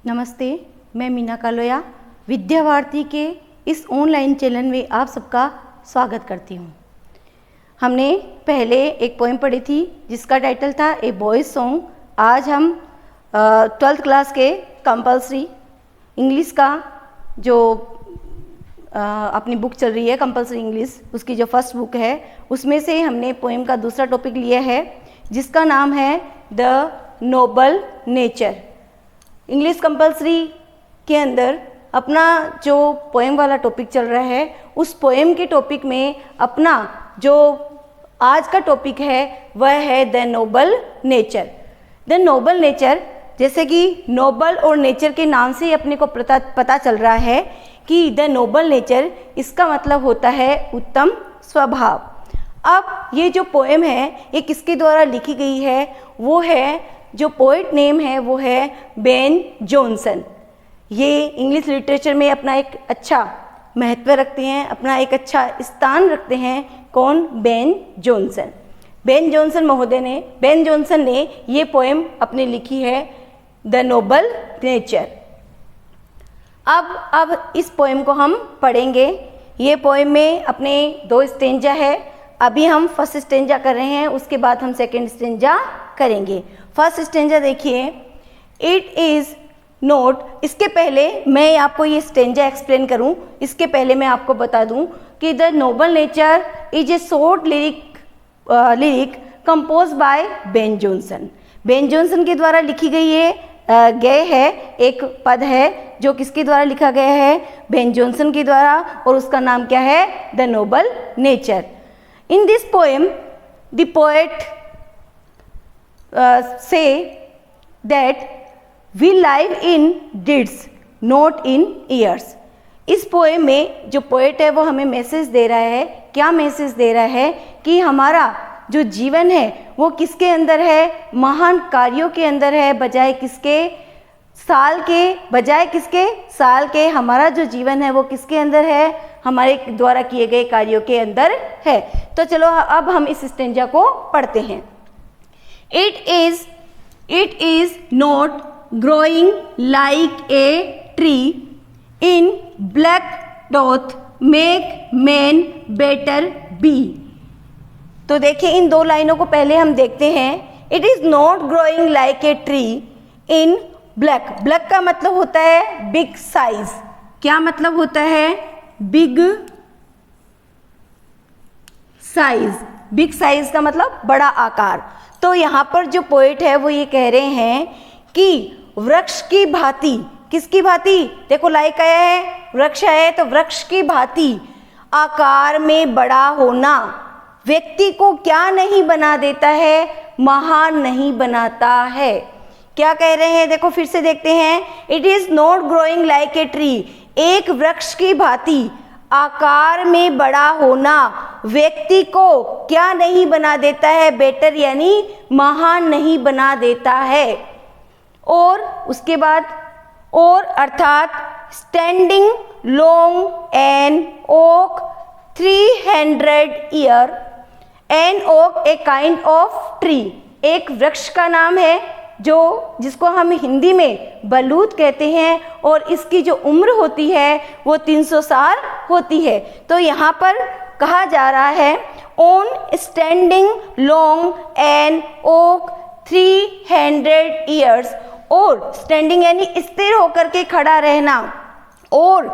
नमस्ते, मैं मीना कालोया विद्या भारती के इस ऑनलाइन चैनल में आप सबका स्वागत करती हूँ। हमने पहले एक पोएम पढ़ी थी जिसका टाइटल था ए बॉयज़ सॉन्ग। आज हम 12th क्लास के कंपलसरी इंग्लिश का जो अपनी बुक चल रही है कंपलसरी इंग्लिश, उसकी जो फर्स्ट बुक है उसमें से हमने पोएम का दूसरा टॉपिक लिया है जिसका नाम है the Nobel nature. English compulsory के अंदर अपना जो पोएम वाला टॉपिक चल रहा है उस पोएम के टॉपिक में अपना जो आज का टॉपिक है वह है the Nobel nature. The Nobel nature, जैसे कि नोबल और नेचर के नाम से ही अपने को पता चल रहा है कि द नोबल नेचर, इसका मतलब होता है उत्तम स्वभाव। अब ये जो पोएम है ये किसके द्वारा लिखी गई है, वो है जो पोएट नेम है वो है बेन जॉनसन। ये इंग्लिश लिटरेचर में अपना एक अच्छा महत्व रखते हैं, अपना एक अच्छा स्थान रखते हैं। कौन? Ben Jonson. बेन जॉनसन ने ये पोएम अपने लिखी है द नोबल नेचर। अब इस पोएम को हम पढ़ेंगे। ये पोएम में अपने 2 स्टेंजा है। अभी हम फर्स्ट स्टेंजा कर रहे हैं, उसके बाद हम सेकंड स्टेंजा करेंगे। फर्स्ट स्टेंजा देखिए, इट इज़ नोट। इसके पहले मैं आपको ये स्टेंजा एक्सप्लेन करूं, इसके पहले मैं आपको बता दूं कि the Nobel nature is a short lyric compose by Ben Jonson. Ben Jonson के द्वारा लिखी गई गए है एक पद है जो किसके द्वारा लिखा गया है? बेन जॉनसन के द्वारा, और उसका नाम क्या है? The Nobel nature. In this poem the poet say that we live in deeds not in years। इस पोएम में जो पोएट है वो हमें मैसेज दे रहा है। क्या मैसेज दे रहा है? कि हमारा जो जीवन है वो किसके अंदर है? महान कार्यों के अंदर है, बजाय किसके? साल के, बजाय किसके? साल के। हमारा जो जीवन है वो किसके अंदर है? हमारे द्वारा किए गए कार्यों के अंदर है। तो चलो अब हम इस स्टेंजा को पढ़ते हैं। It is not growing like a tree in black doth make man better be। तो देखिए इन 2 लाइनों को पहले हम देखते हैं। It is not growing like a tree in black। black का मतलब होता है बिग साइज। क्या मतलब होता है? Big size. बिग साइज का मतलब बड़ा आकार। तो यहाँ पर जो पोएट है वो ये कह रहे हैं कि वृक्ष की भांति, किसकी भांति? देखो लाइक आया है, वृक्ष है, तो वृक्ष की भांति आकार में बड़ा होना व्यक्ति को क्या नहीं बना देता है? महान नहीं बनाता है। क्या कह रहे हैं? देखो फिर से देखते हैं। It is not growing like a tree. एक वृक्ष की भांति आकार में बड़ा होना व्यक्ति को क्या नहीं बना देता है? बेटर यानी महान नहीं बना देता है। और उसके बाद और अर्थात standing long an oak 300 year. An oak a kind of tree, एक वृक्ष का नाम है जिसको हम हिंदी में बलूत कहते हैं, और इसकी जो उम्र होती है वो 300 साल होती है। तो यहाँ पर कहा जा रहा है on standing long an oak 300 years. और स्टैंडिंग यानी स्थिर होकर के खड़ा रहना, और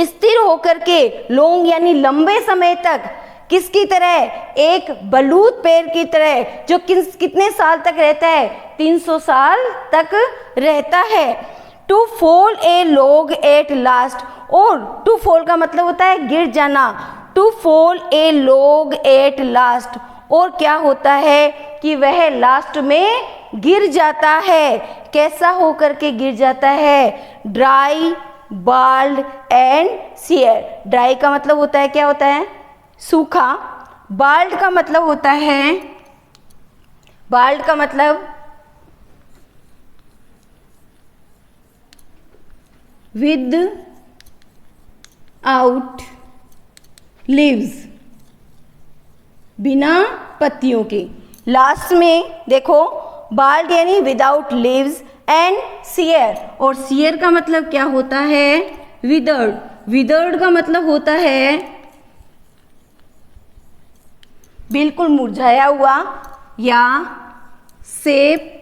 स्थिर होकर के लॉन्ग यानी लंबे समय तक, किसकी तरह? एक बलूत पेड़ की तरह जो कितने साल तक रहता है? 300 साल तक रहता है। To fall a log at last. और टू फॉल का मतलब होता है गिर जाना। To fall a log at last. और क्या होता है कि वह लास्ट में गिर जाता है। कैसा होकर के गिर जाता है? Dry, bald and sere. Dry का मतलब होता है, क्या होता है? सूखा। बाल्ड का मतलब होता है, बाल्ड का मतलब विद आउट लीव्स, बिना पत्तियों के। लास्ट में देखो बाल्ड यानी विदाउट लीव्स एंड सियर, और सियर का मतलब क्या होता है? विदर्ड। विदर्ड का मतलब होता है बिल्कुल मुरझाया हुआ या शेपलेस।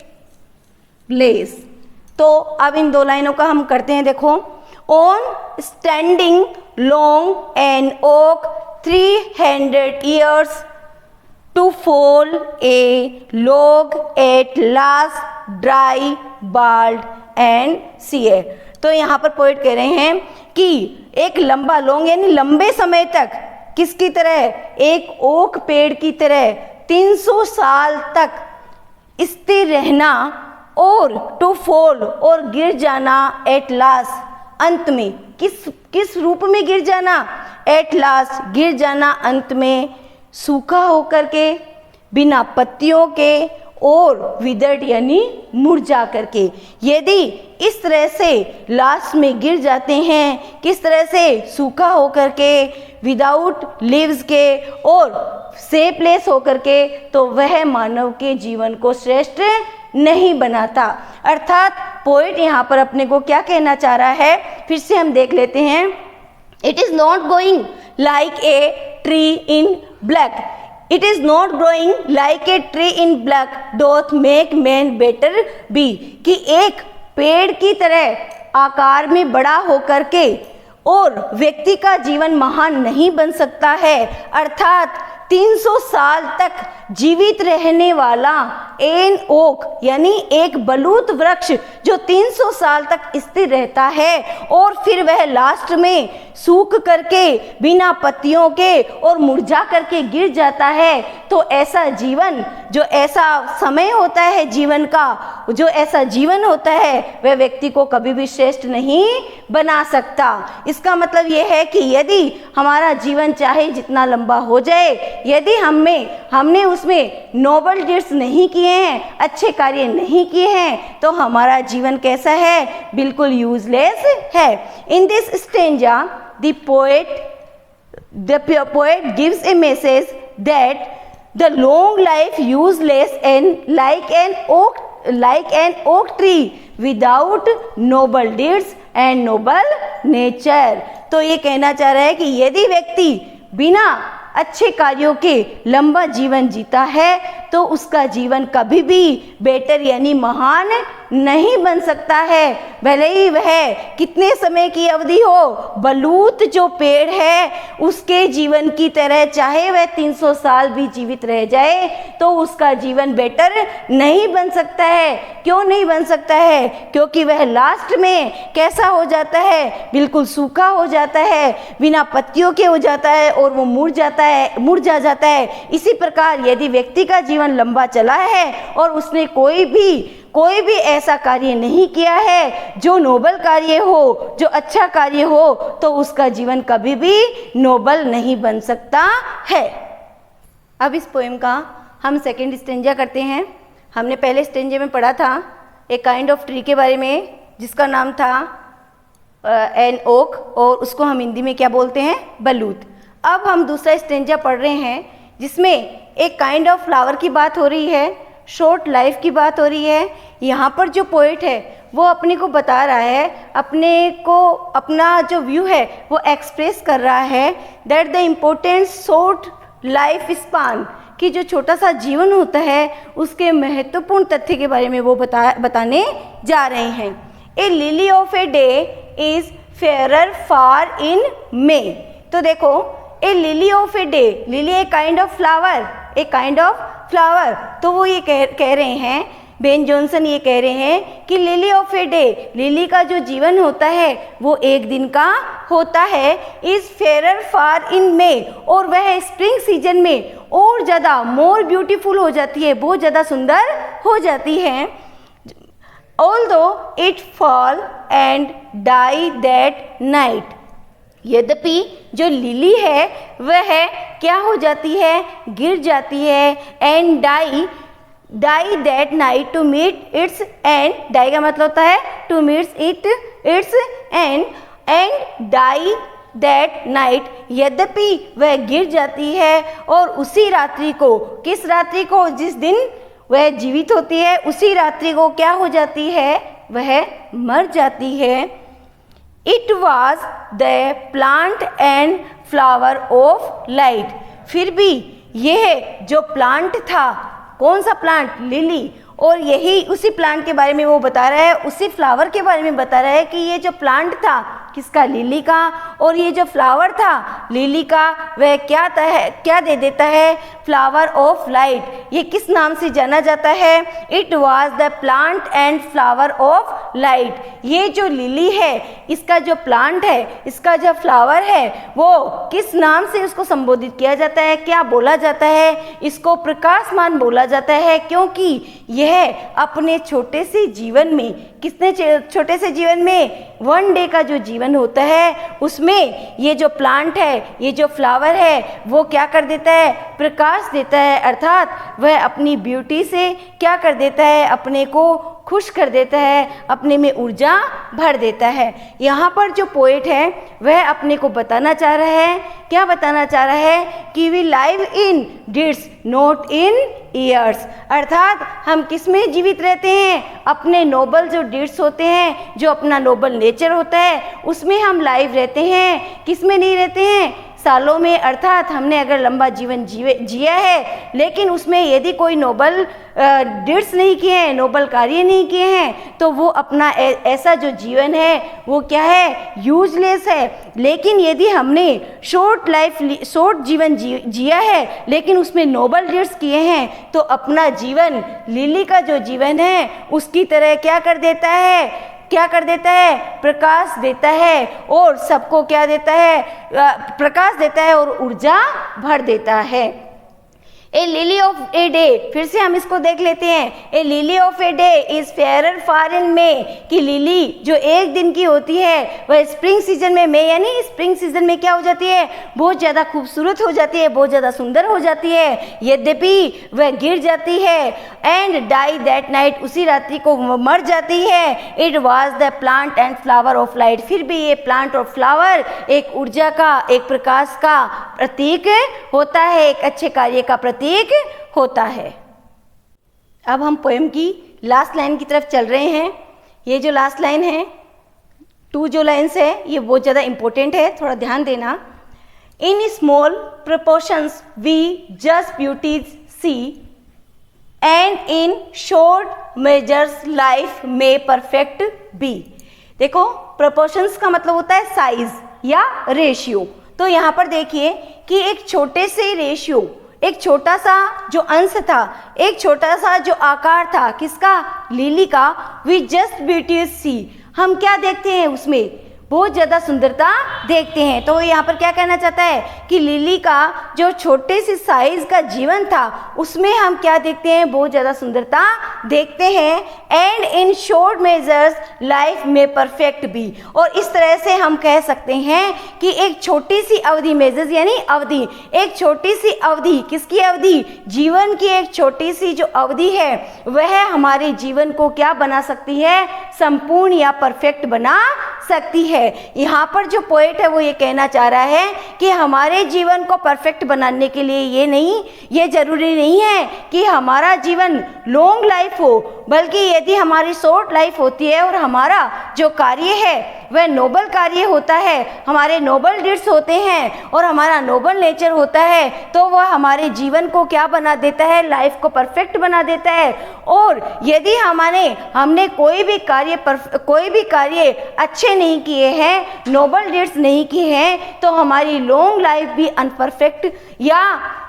तो अब इन दो लाइनों का हम करते हैं, देखो। On standing long an oak 300 years to fall a log at last dry bald and sere। तो यहाँ पर पोएट कह रहे हैं कि एक लंबा लॉन्ग यानी लंबे समय तक किसकी तरह? एक ओक पेड़ की तरह 300 साल तक स्थिर रहना, और टू फॉल और गिर जाना, एट लास्ट अंत में। किस रूप में गिर जाना? एट लास्ट गिर जाना अंत में, सूखा होकर के, बिना पत्तियों के, और विदर्ड यानी मुरझा करके। यदि इस तरह से लास्ट में गिर जाते हैं, किस तरह से? सूखा होकर के, विदाउट लीव्स के और शेपलेस होकर के, तो वह मानव के जीवन को श्रेष्ठ नहीं बनाता। अर्थात पोएट यहाँ पर अपने को क्या कहना चाह रहा है, फिर से हम देख लेते हैं। It is not going like a tree in black, it is not growing like a tree in black doth make man better be, कि एक पेड़ की तरह आकार में बड़ा होकर के और व्यक्ति का जीवन महान नहीं बन सकता है। अर्थात 300 साल तक जीवित रहने वाला एन ओक यानी एक बलूत वृक्ष जो 300 साल तक स्थिर रहता है और फिर वह लास्ट में सूख करके, बिना पत्तियों के और मुरझा करके गिर जाता है, तो ऐसा जीवन, जो ऐसा समय होता है जीवन का, जो ऐसा जीवन होता है, वह व्यक्ति को कभी भी श्रेष्ठ नहीं बना सकता। इसका मतलब यह है कि यदि हमारा जीवन चाहे जितना लंबा हो जाए, यदि हमने उसमें नोबल डीड्स नहीं किए हैं, अच्छे कार्य नहीं किए हैं, तो हमारा जीवन कैसा है? बिल्कुल यूजलेस है। In this stanza the poet gives a message that the long life useless and like an oak tree without noble deeds and noble nature। तो ये कहना चाह रहा है कि यदि व्यक्ति बिना अच्छे कार्यों के लंबा जीवन जीता है तो उसका जीवन कभी भी बेटर यानी महान नहीं बन सकता है, भले ही वह कितने समय की अवधि हो। बलूत जो पेड़ है उसके जीवन की तरह चाहे वह 300 साल भी जीवित रह जाए तो उसका जीवन बेटर नहीं बन सकता है। क्यों नहीं बन सकता है? क्योंकि वह लास्ट में कैसा हो जाता है? बिल्कुल सूखा हो जाता है, बिना पत्तियों के हो जाता है और वो मुरझा जाता है। इसी प्रकार यदि व्यक्ति का जीवन लंबा चला है और उसने कोई भी ऐसा कार्य नहीं किया है जो नोबल कार्य हो, जो अच्छा कार्य हो, तो उसका जीवन कभी भी नोबल नहीं बन सकता है। अब इस पोएम का हम सेकंड स्टेंजा करते हैं। हमने पहले स्टेंजे में पढ़ा था एक काइंड ऑफ ट्री के बारे में जिसका नाम था एन ओक, और उसको हम हिंदी में क्या बोलते हैं? बलूत। अब हम दूसरा स्टेंजा पढ़ रहे हैं जिसमें एक काइंड ऑफ फ्लावर की बात हो रही है, शॉर्ट लाइफ की बात हो रही है। यहाँ पर जो पोएट है वो अपने को बता रहा है, अपने को अपना जो व्यू है वो एक्सप्रेस कर रहा है that the importance short life span, कि जो छोटा सा जीवन होता है उसके महत्वपूर्ण तथ्य के बारे में वो बताने जा रहे हैं। A lily of a day is fairer far in May. तो देखो, a lily of a day, lily a kind of flower, a kind of flower. तो वो ये कह रहे हैं, बेन जॉनसन ये कह रहे हैं कि lily of a day, lily का जो जीवन होता है वो एक दिन का होता है, इज फेयरर फार इन मे, और वह स्प्रिंग सीजन में और ज़्यादा मोर ब्यूटीफुल हो जाती है, बहुत ज़्यादा सुंदर हो जाती है। Although it fall and die that night, यद्यपि जो लिली है वह क्या हो जाती है? गिर जाती है। And die that night to meet its end, die का मतलब होता है to meet its end, and die that night, यद्यपि वह गिर जाती है और उसी रात्रि को, किस रात्रि को? जिस दिन वह जीवित होती है उसी रात्रि को क्या हो जाती है? वह मर जाती है। It was the plant and flower of light. फिर भी यह जो प्लांट था, कौन सा प्लांट? लिली। और यही उसी प्लांट के बारे में वो बता रहा है, उसी फ्लावर के बारे में बता रहा है कि ये जो प्लांट था किसका? लिली का। और ये जो फ्लावर था लिली का, वह क्या दे देता है? Flower of light. ये किस नाम से जाना जाता है? It was the plant and flower of light. ये जो लिली है, इसका जो प्लांट है, इसका जो फ्लावर है, वो किस नाम से उसको संबोधित किया जाता है? क्या बोला जाता है? इसको प्रकाशमान बोला जाता है, क्योंकि यह अपने छोटे से जीवन में, कितने छोटे से जीवन में, वन डे का जो जीवन होता है, उसमें ये जो प्लांट है, ये जो फ्लावर है, वो क्या कर देता है? प्रकाश देता है। अर्थात वह अपनी ब्यूटी से क्या कर देता है? अपने को खुश कर देता है, अपने में ऊर्जा भर देता है। यहाँ पर जो पोएट है वह अपने को बताना चाह रहा है, क्या बताना चाह रहा है? कि we live in deeds not in years. अर्थात हम किस में जीवित रहते हैं? अपने नोबल जो डीड्स होते हैं, जो अपना नोबल नेचर होता है, उसमें हम लाइव रहते हैं। किस में नहीं रहते हैं? सालों में। अर्थात हमने अगर लंबा जीवन जिया है, लेकिन उसमें यदि कोई नोबल डीड्स नहीं किए हैं, नोबल कार्य नहीं किए हैं, तो वो अपना ऐसा जो जीवन है वो क्या है? यूजलेस है। लेकिन यदि हमने शॉर्ट जीवन जिया है, लेकिन उसमें नोबल डीड्स किए हैं, तो अपना जीवन लिली का जो जीवन है उसकी तरह क्या कर देता है? क्या कर देता है? प्रकाश देता है। और सबको क्या देता है? प्रकाश देता है और ऊर्जा भर देता है। A lily of a day, फिर से हम इसको देख लेते हैं। A lily of a day is fairer far in May, कि लिली जो एक दिन की होती है वह स्प्रिंग सीजन में, मे यानी स्प्रिंग सीजन में क्या हो जाती है? बहुत ज़्यादा खूबसूरत हो जाती है, बहुत ज़्यादा सुंदर हो जाती है। यद्यपि वह गिर जाती है, एंड डाई दैट नाइट, उसी रात्रि को मर जाती है। It was the plant and flower of light. फिर भी ये प्लांट और फ्लावर एक ऊर्जा का, एक प्रकाश का प्रतीक होता है, एक अच्छे कार्य का प्रतीक होता है। अब हम पोएम की लास्ट लाइन की तरफ चल रहे हैं। ये जो लास्ट लाइन है, 2 जो लाइन्स है, ये बहुत ज़्यादा इंपॉर्टेंट है, थोड़ा ध्यान देना। In small proportions we just beauties see, and in short measures life में परफेक्ट बी। देखो, प्रोपोर्शंस का मतलब होता है साइज या रेशियो। तो यहाँ पर देखिए कि एक छोटे से रेशियो, एक छोटा सा जो अंश था, एक छोटा सा जो आकार था, किसका? लिली का। वी जस्ट ब्यूटी सी, हम क्या देखते हैं? उसमें बहुत ज़्यादा सुंदरता देखते हैं। तो यहाँ पर क्या कहना चाहता है कि लिली का जो छोटे से साइज का जीवन था, उसमें हम क्या देखते हैं? बहुत ज़्यादा सुंदरता देखते हैं। And in short measures life में परफेक्ट बी, और इस तरह से हम कह सकते हैं कि एक छोटी सी अवधि, मेजर्स यानी अवधि, एक छोटी सी अवधि, किसकी अवधि? जीवन की एक छोटी सी जो अवधि है, वह हमारे जीवन को क्या बना सकती है? संपूर्ण या परफेक्ट बना सकती है। यहाँ पर जो पोएट है वो ये कहना चाह रहा है कि हमारे जीवन को परफेक्ट बनाने के लिए ये जरूरी नहीं है कि हमारा जीवन लॉन्ग लाइफ हो, बल्कि यदि हमारी शॉर्ट लाइफ होती है और हमारा जो कार्य है वह नोबल कार्य होता है, हमारे नोबल डीड्स होते हैं और हमारा नोबल नेचर होता है, तो वह हमारे जीवन को क्या बना देता है? लाइफ को परफेक्ट बना देता है। और यदि हमने कोई भी कार्य अच्छे नहीं किए हैं, नोबल डीड्स नहीं किए हैं, तो हमारी लॉन्ग लाइफ भी अनपरफेक्ट या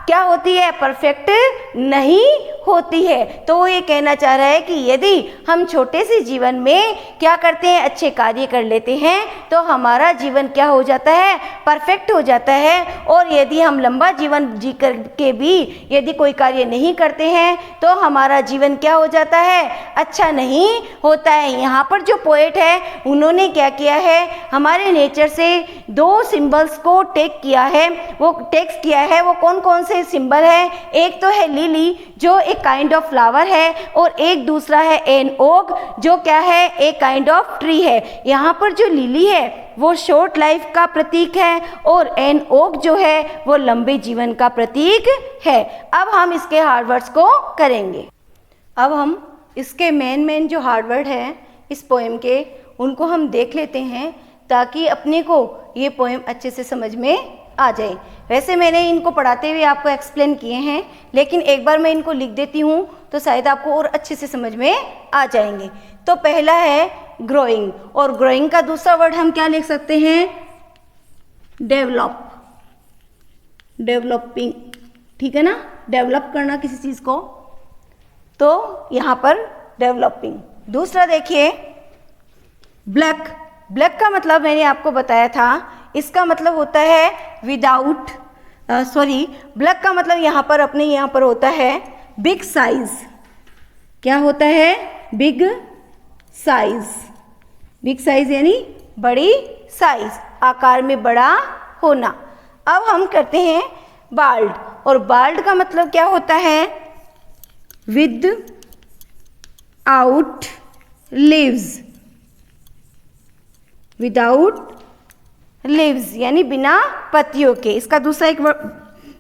क्या होती है? परफेक्ट नहीं होती है। तो वो ये कहना चाह रहा है कि यदि हम छोटे से जीवन में क्या करते हैं? अच्छे कार्य कर लेते हैं, तो हमारा जीवन क्या हो जाता है? परफेक्ट हो जाता है। और यदि हम लंबा जीवन जी कर के भी यदि कोई कार्य नहीं करते हैं, तो हमारा जीवन क्या हो जाता है? अच्छा नहीं होता है। यहाँ पर जो पोएट है उन्होंने क्या किया है? हमारे नेचर से 2 सिंबल्स को टेक्स्ट किया है। वो कौन कौन से सिंबल है? एक तो है लिली जो एक काइंड ऑफ फ्लावर है, और एक दूसरा है एन ओक जो क्या है? एक काइंड ऑफ ट्री है। यहाँ पर जो लिली है वो शॉर्ट लाइफ का प्रतीक है, और एन ओक जो है वो लंबे जीवन का प्रतीक है। अब हम इसके हार्ड वर्ड्स को करेंगे। अब हम इसके मेन जो हार्ड वर्ड है इस पोएम के, उनको हम देख लेते हैं ताकि अपने को ये पोएम अच्छे से समझ में आ जाए। वैसे मैंने इनको पढ़ाते हुए आपको एक्सप्लेन किए हैं, लेकिन एक बार मैं इनको लिख देती हूँ तो शायद आपको और अच्छे से समझ में आ जाएंगे। तो पहला है ग्रोइंग, और ग्रोइंग का दूसरा वर्ड हम क्या लिख सकते हैं? डेवलप, डेवलपिंग, ठीक है ना, डेवलप करना किसी चीज़ को, तो यहाँ पर डेवलपिंग। दूसरा देखिए ब्लैक, ब्लैक का मतलब मैंने आपको बताया था, इसका मतलब होता है विदाउट, ब्लैक का मतलब यहाँ पर अपने यहाँ पर होता है बिग साइज। क्या होता है? बिग साइज, बिग साइज यानी बड़ी साइज, आकार में बड़ा होना। अब हम करते हैं बाल्ड, और बाल्ड का मतलब क्या होता है? With out leaves, without leaves यानी बिना पत्तियों के। इसका दूसरा एक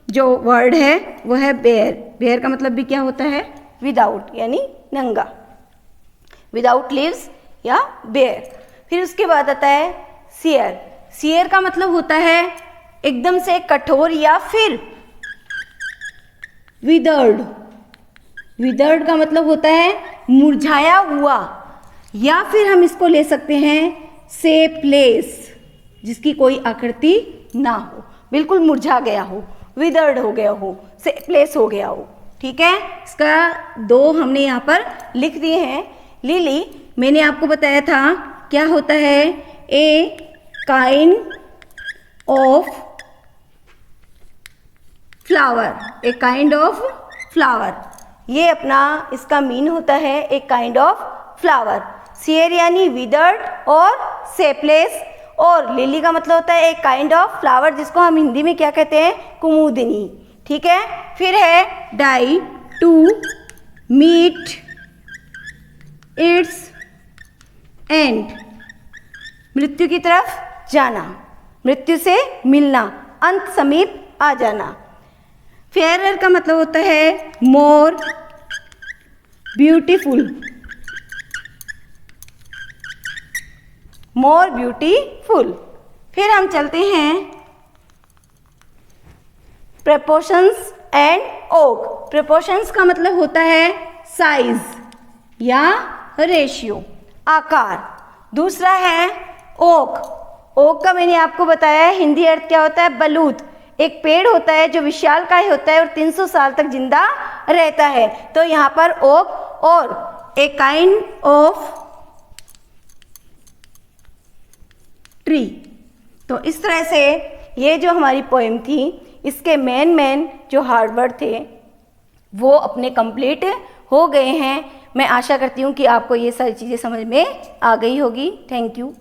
जो वर्ड है वो है बेयर, बेयर का मतलब भी क्या होता है? विदाउट यानी नंगा, विदाउट लीव्स या बेयर। फिर उसके बाद आता है सियर, सियर का मतलब होता है एकदम से कठोर या फिर विदर्ड, विदर्ड का मतलब होता है मुरझाया हुआ, या फिर हम इसको ले सकते हैं शेपलेस, जिसकी कोई आकृति ना हो, बिल्कुल मुरझा गया हो, विदर्ड हो गया हो, शेपलेस हो गया हो, ठीक है। इसका दो हमने यहाँ पर लिख दिए हैं। लिली मैंने आपको बताया था क्या होता है? A kind of flower, a kind of flower, ये अपना इसका मीन होता है a kind of flower. Sere यानी विदर्ड और शेपलेस, और लिली का मतलब होता है एक काइंड ऑफ फ्लावर, जिसको हम हिंदी में क्या कहते हैं? कुमुदिनी, ठीक है। फिर है die, to meet its end, मृत्यु की तरफ जाना, मृत्यु से मिलना, अंत समीप आ जाना। फेयरर का मतलब होता है मोर ब्यूटीफुल, मोर ब्यूटीफुल। फिर हम चलते हैं प्रपोर्शंस एंड ओक। प्रपोर्शंस का मतलब होता है साइज या रेशियो, आकार। दूसरा है ओक, ओक का मैंने आपको बताया है हिंदी अर्थ क्या होता है? बलूत, एक पेड़ होता है जो विशालकाय होता है और 300 साल तक जिंदा रहता है। तो यहाँ पर ओक और ए काइंड ऑफ ट्री। तो इस तरह से ये जो हमारी पोएम थी, इसके मेन जो हार्ड वर्ड थे वो अपने कंप्लीट हो गए हैं। मैं आशा करती हूँ कि आपको ये सारी चीज़ें समझ में आ गई होगी। Thank you.